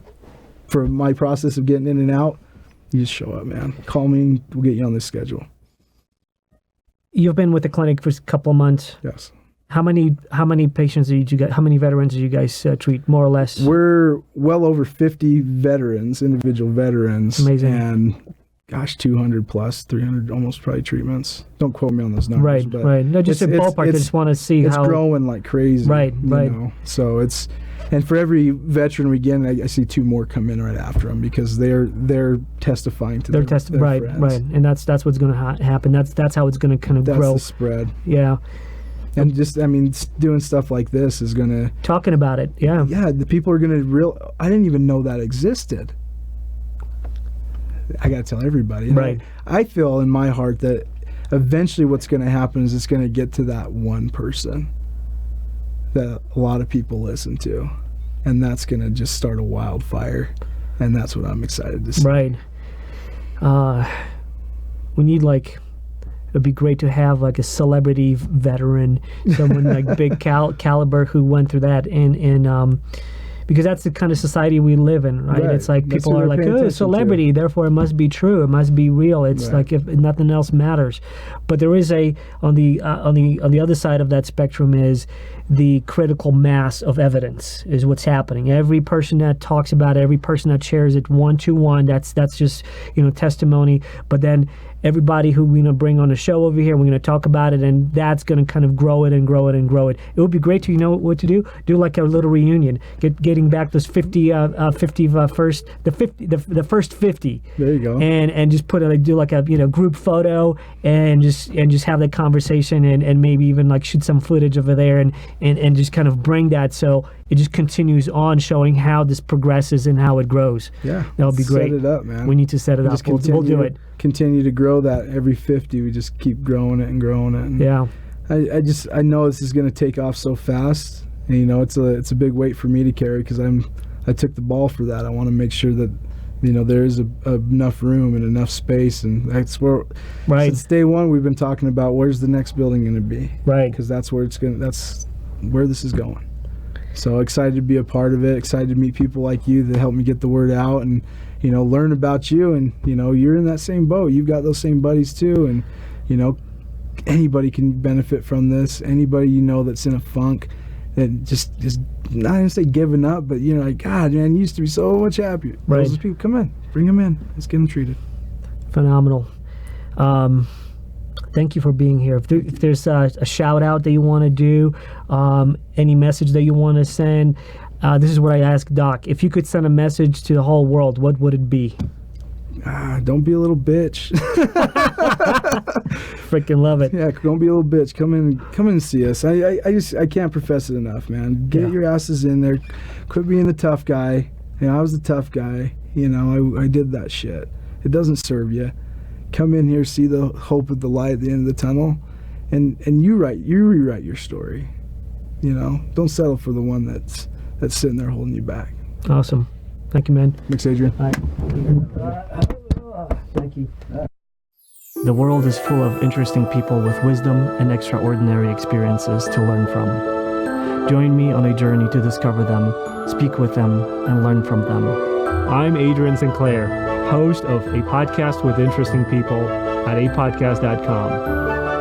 For my process of getting in and out, you just show up, man. Call me, we'll get you on this schedule. You've been with the clinic for a couple of months. Yes. How many patients did you guys? How many veterans did you guys treat, more or less? We're well over 50 veterans, individual veterans. Amazing. And gosh, 200 plus, 300 almost probably treatments. Don't quote me on those numbers. Right, but right. No, just a ballpark. I just want to see it's how it's growing like crazy. Right, right. So it's, and for every veteran we get, I see 2 more come in right after them because they're testifying to their friends. Right, and that's what's going to happen. That's how it's going to kind of grow. That's the spread. Yeah. And just, doing stuff like this is going to... Talking about it, yeah. Yeah, the people are going to I didn't even know that existed. I got to tell everybody. Right. I feel in my heart that eventually what's going to happen is it's going to get to that one person that a lot of people listen to. And that's going to just start a wildfire. And that's what I'm excited to see. Right. We need it'd be great to have like a celebrity veteran, someone like big caliber who went through that, and because that's the kind of society we live in, right? It's like people are like, oh, celebrity, therefore it must be true, it must be real. It's like if nothing else matters. But there is on the other side of that spectrum is the critical mass of evidence is what's happening. Every person that talks about it, every person that shares it one-to-one, that's just testimony. But then everybody who we're going to bring on the show over here, we're going to talk about it, and that's going to kind of grow it and grow it and grow it. It would be great to, what to do? Do like a little reunion, getting back those 50 first, the first 50. There you go. And just do like a group photo and just have that conversation and maybe even like shoot some footage over there and just kind of bring that so it just continues on showing how this progresses and how it grows. Yeah. That would be great. Set it up, man. We need to set it up. We'll do it. Continue to grow that every 50. We just keep growing it and growing it. And yeah. I know this is going to take off so fast. And, it's a big weight for me to carry because I took the ball for that. I want to make sure that there is enough room and enough space, and that's where since day one we've been talking about where's the next building going to be. Right. Because that's where this is going. So excited to be a part of it. Excited to meet people like you that help me get the word out and learn about you. And you're in that same boat. You've got those same buddies too. And anybody can benefit from this. Anybody that's in a funk that just not gonna say giving up, but like, God, man, you used to be so much happier. Right. Those people, come in, bring them in. Let's get them treated. Phenomenal. Thank you for being here. If there's a shout out that you want to do, any message that you want to send, this is what I ask Doc. If you could send a message to the whole world, what would it be? Don't be a little bitch. Freaking love it. Yeah, don't be a little bitch. Come in and see us. I can't profess it enough, man. Get your asses in there. Quit being the tough guy. I was the tough guy. I did that shit. It doesn't serve you. Come in here, see the hope of the light at the end of the tunnel, and you rewrite your story. Don't settle for the one that's sitting there holding you back. Awesome. Thank you, man. Thanks, Adrian. All right. Thank you. The world is full of interesting people with wisdom and extraordinary experiences to learn from. Join me on a journey to discover them, speak with them, and learn from them. I'm Adrian Sinclair, host of A Podcast with Interesting People at apodcast.com.